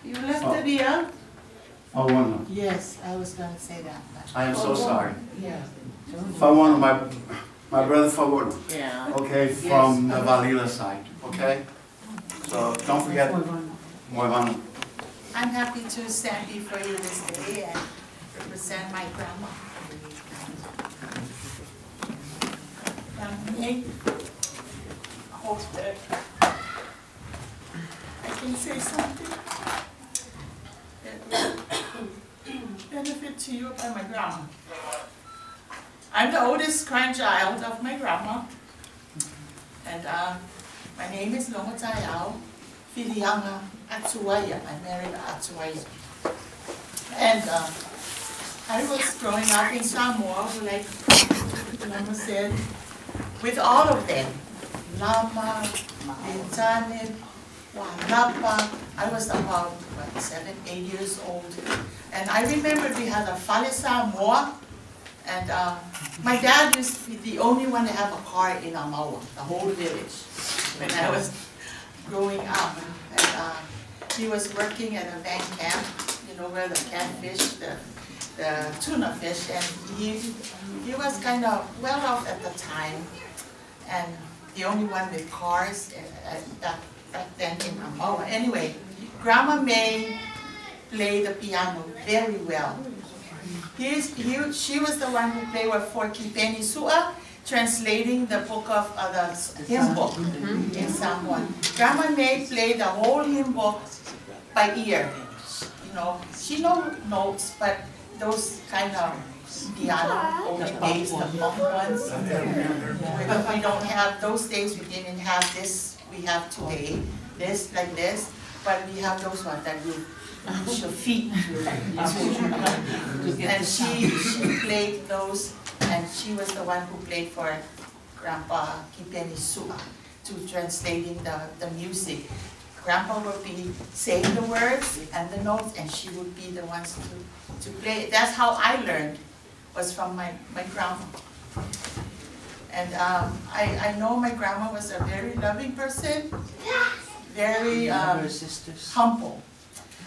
You left it here? Fawano. Yes, I was going to say that. I am so sorry. Yeah. Fawano, my brother Fawano. Yeah. Okay, from the Valila side. Okay? So don't forget Moivano. I'm happy to stand before you this day and represent my grandma. I hope that I can say something that will benefit to you by my grandma. I'm the oldest grandchild of my grandma, and my name is Logotaeao, Filiaga, Atuaia. I married Atuaia. And I was growing up in Samoa, like Mama said, with all of them. Lama, Lintane, Walapa. I was about, 7, 8 years old. And I remember we had a Fale Samoa, and my dad used to be the only one to have a car in Amaua, the whole village, when I was growing up. And he was working at a bank camp, you know, where the catfish, the tuna fish, and he was kind of well off at the time, and the only one with cars back then in Amaua. Anyway, Grandma May played the piano very well. She was the one who played for Kipeni Sua, translating the book of the hymn book in Samoan. Grandma May played the whole hymn book by ear. You know, she knows notes, but those kind of piano older days, the long ones. We don't have those days. We didn't have this. We have today, this like this, but we have those ones that we use your feet and she played those, and she was the one who played for Grandpa Kipeni Sua to translating the music. Grandpa would be saying the words and the notes, and she would be the ones to play. That's how I learned, was from my grandma. And I know my grandma was a very loving person, very humble.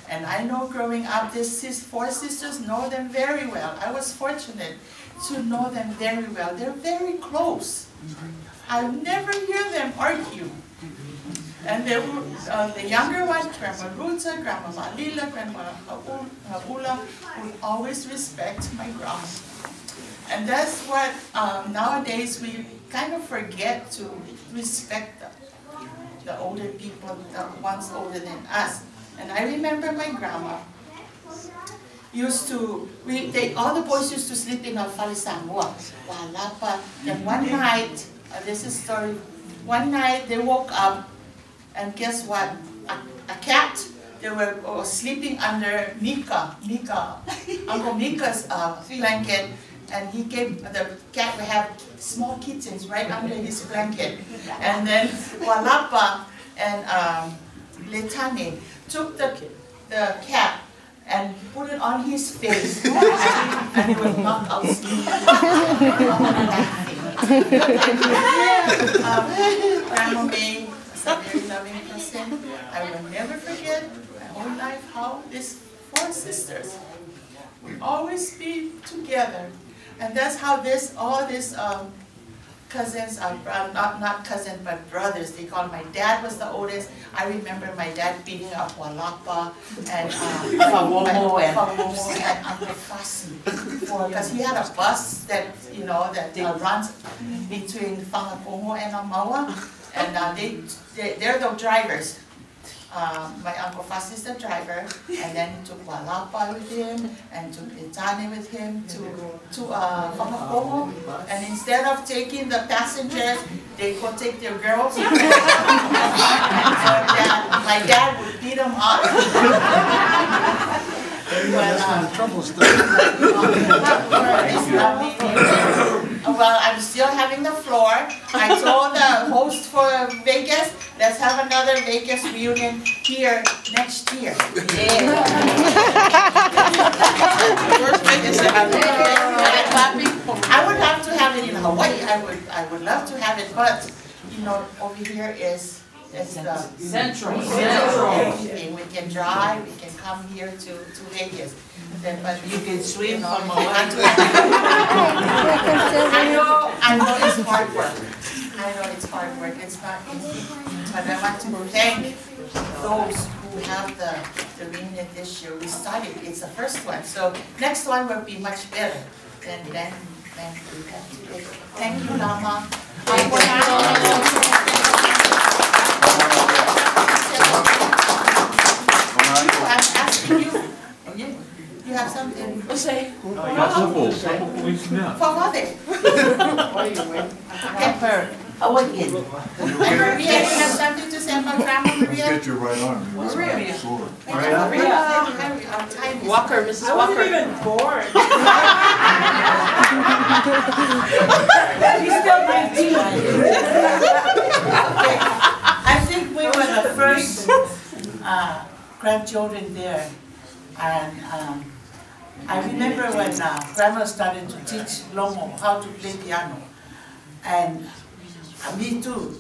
And I know growing up, these 4 sisters know them very well. I was fortunate to know them very well. They're very close. I never hear them argue. And they were, the younger one, Grandma Ruta, Grandma Malila, Grandma Haula, would always respect my grandma. And that's what nowadays we kind of forget to respect the older people, the ones older than us. And I remember my grandma used to, all the boys used to sleep in a Fale Samoa, Walapa. Then one night, this is a story, one night they woke up, and guess what? A cat, they were sleeping under Uncle Mika's blanket, and he gave, the cat would have small kittens right under his blanket. And then Walapa and Letane took the cat and put it on his face, and he would knock out sleep. Grandma May was a very loving person. I will never forget my whole life how these 4 sisters would always be together. And that's how all these cousins, not cousins, but brothers, they call my dad was the oldest. I remember my dad beating up Walapa and Fawomo and Uncle Fasi, because he had a bus that, you know, that runs between Whangapongo and Amaua, and they're the drivers. My Uncle Fasi is the driver, and then he took Walapa with him, and took Itane with him to Whangapongo, and instead of taking the passengers, they go take their girls. So my dad would beat them up. Well, I'm still having the floor. I told the host for Vegas, let's have another Vegas reunion here next year. Yeah. I would love to have it in Hawaii. I would love to have it, but you know, over here is It's the Central. Anything. We can drive, we can come here to Vegas. But You can swim know, from I know it's hard work. I know it's hard work. It's not easy. But I want to thank those who have the reunion this year. We started, it's the first one. So next one will be much better than we have today. Thank you, Lama. I'm asking you. You have something to say? For what? Again. And Maria, you have something to say about Grandma Maria? Get your right arm. Maria. Sure. Maria, our time is Walker, Mrs. Walker. I wasn't even born. She's still 19. Okay. I think we were the first grandchildren there. And I remember when Grandma started to teach Lomo how to play piano. And me too.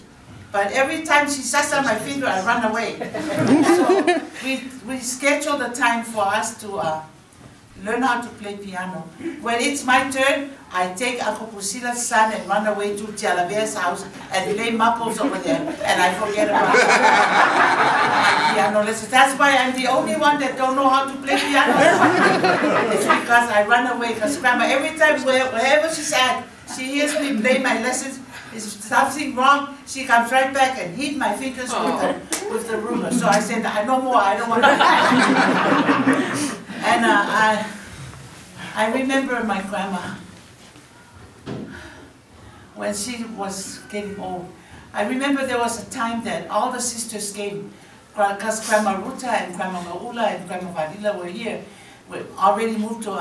But every time she sets on my finger, I run away. So we scheduled a time for us to learn how to play piano. When it's my turn, I take Uncle Pusila's son and run away to Tialavea's house and play mapos over there, and I forget about my piano lessons. That's why I'm the only one that don't know how to play piano. It's because I run away, because Grandma, every time, wherever she's at, she hears me play my lessons. If something wrong, she comes right back and hit my fingers with the ruler. So I said, no more, I don't want to. And I remember my grandma, when she was getting old. I remember there was a time that all the sisters came, because Grandma Ruta and Grandma Maula and Grandma Vadila were here, we already moved to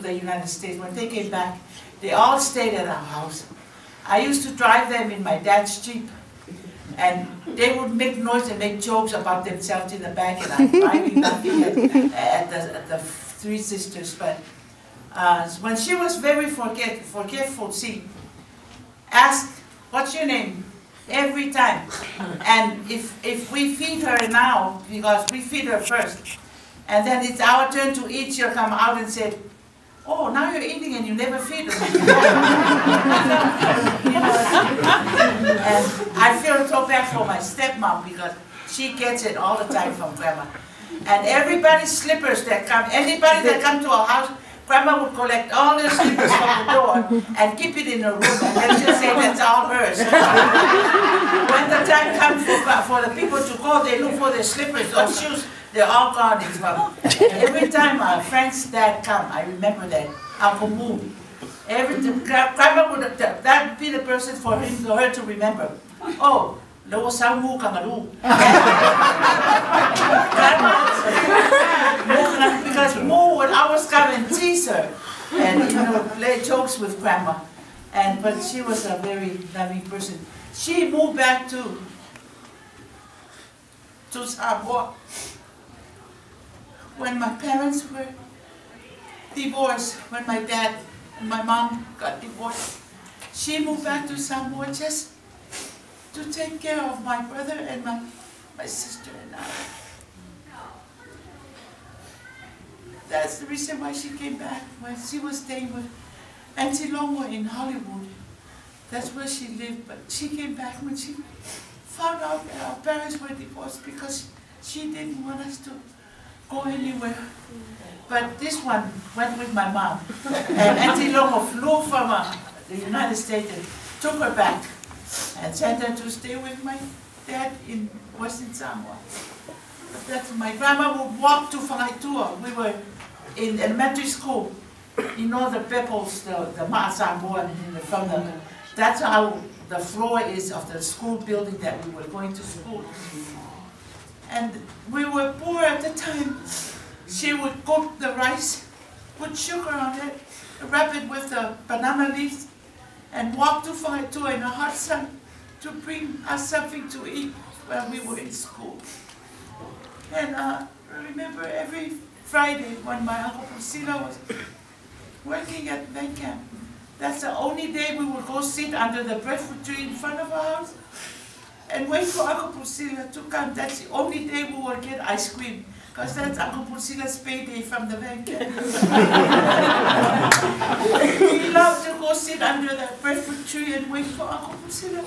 the United States. When they came back, they all stayed at our house. I used to drive them in my dad's Jeep, and they would make noise and make jokes about themselves in the back, and I'm driving nothing at the three sisters. But when she was very forgetful, she asked, "What's your name?" every time. And if we feed her now, because we feed her first, and then it's our turn to eat, she'll come out and say, "Oh, now you're eating and you never feed them." And I feel so bad for my stepmom because she gets it all the time from Grandma. And everybody's slippers that come, anybody that comes to our house, Grandma would collect all their slippers from the door and keep it in her room, and then she'll say that's all hers. When the time comes for the people to go, they look for their slippers or shoes. They're all gone. Every time Frank's dad come, I remember that, Uncle Moon. Grandma would, that would be the person for her to remember. Oh, Logotaeao Mu Kangaru. Because Mu would always come and tease her and play jokes with Grandma. But she was a very loving person. She moved back to Samoa when my parents were divorced, when my dad and my mom got divorced. She moved back to Samoa just to take care of my brother and my sister and I. That's the reason why she came back, when she was staying with Auntie Longo in Hollywood. That's where she lived, but she came back when she found out that our parents were divorced because she didn't want us to go anywhere. But this one went with my mom. And Auntie Longo flew from the United States and took her back and sent her to stay with my dad in Western Samoa. But that's, my grandma would walk to Faliaga. We were in elementary school. You know the Pepples, the Ma'asamboa, that's how the floor is of the school building that we were going to school. And we were poor at the time. She would cook the rice, put sugar on it, wrap it with the banana leaves, and walk to Faliaga in the hot sun to bring us something to eat when we were in school. And I remember every Friday when my Uncle Priscilla was working at Van Camp, that's the only day we would go sit under the breadfruit tree in front of our house and wait for Uncle Priscilla to come. That's the only day we will get ice cream, because that's Uncle Priscilla's payday from the bank. He loved to go sit under that breadfruit tree and wait for Uncle Priscilla,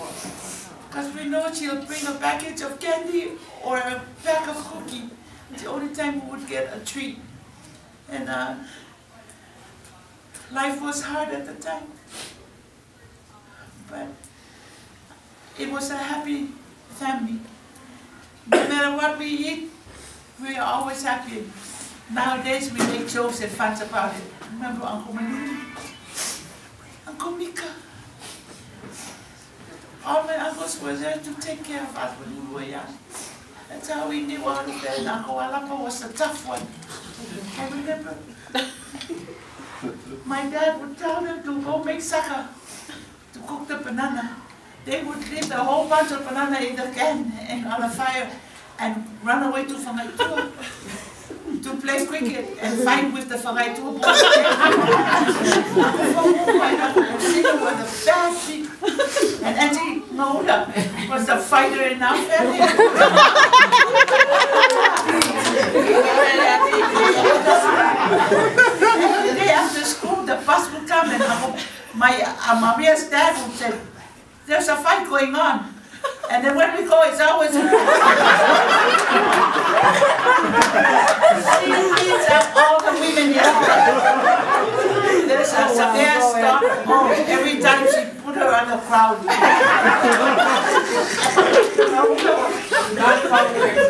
because we know she'll bring a package of candy or a pack of cookies. It's the only time we would get a treat. And life was hard at the time, but it was a happy family. No matter what we eat, we are always happy. Nowadays we make jokes and fun about it. Remember Uncle Manuti? Uncle Mika? All my uncles were there to take care of us when we were young. That's how we knew all of that. And Uncle Alapa was a tough one. I remember my dad would tell them to go make saka, to cook the banana. They would leave a whole bunch of banana in the can and on a fire and run away to Fangaitua to play cricket and fight with the Fangaitua boys. Was a bad thing. And Auntie Maula was the fighter in our family. Every day after school, the bus would come and my Mamia's dad would say, "There's a fight going on." And then when we go, it's always she beats up all the women here. There's a severe stop every time she put her on the crowd.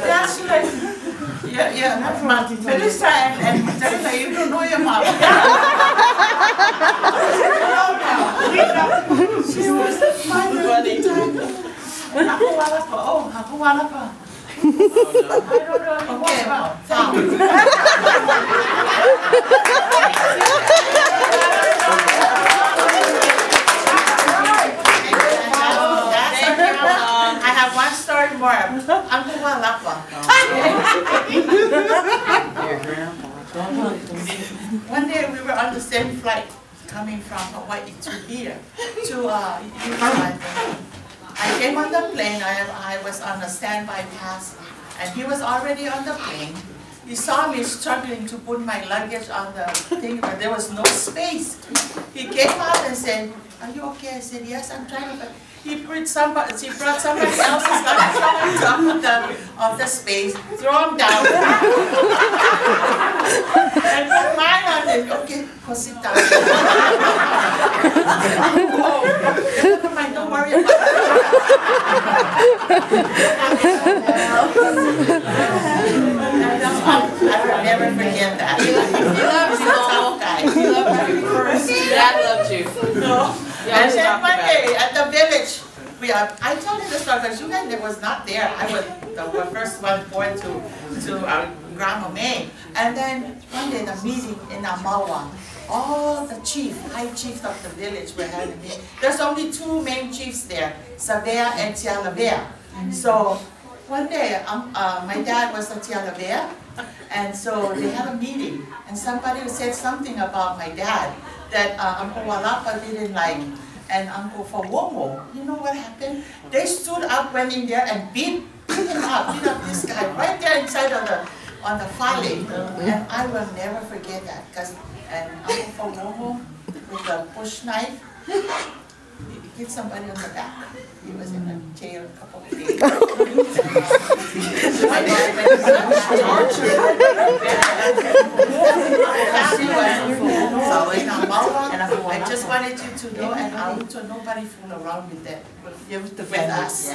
That's like, yeah, Melissa and Matilda, you don't know your mom. She was the fighter at the time. Aku walapa, oh, aku walapa. I don't know anymore about that. I have one story more. Uncle Walapa. One day we were on the same flight coming from Hawaii to here, to Utah. I came on the plane, I was on a standby pass, and he was already on the plane. He saw me struggling to put my luggage on the thing, but there was no space. He came out and said, "Are you okay?" I said, "Yes, I'm trying to." He brought somebody else's luggage on top of the space, throw him down, and put mine on it. "Okay, go sit down." "Oh, never mind, don't worry about it." I will never forget that. He loves you, tough guy. He loved you first. Dad loved you. No. And then one day at the village, I told you the story because you guys was not there. I was the first one born to Grandma May. And then one day the meeting in Amawa, all the high chiefs of the village were having a meeting. There's only two main chiefs there, Savea and Tialavea. So one day my dad was a Tialavea, and so they had a meeting, and somebody said something about my dad that Uncle Walapa didn't like, and Uncle Fawomo. You know what happened? They stood up, went in there, and beat him up, beat up this guy right there inside on the filing. And I will never forget that, and Uncle Fawomo with a bush knife, he hit somebody on the back. He was in a jail a couple of days. My dad was tortured. I just wanted you to know, and nobody fool around with that, with us.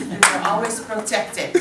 We were always protected.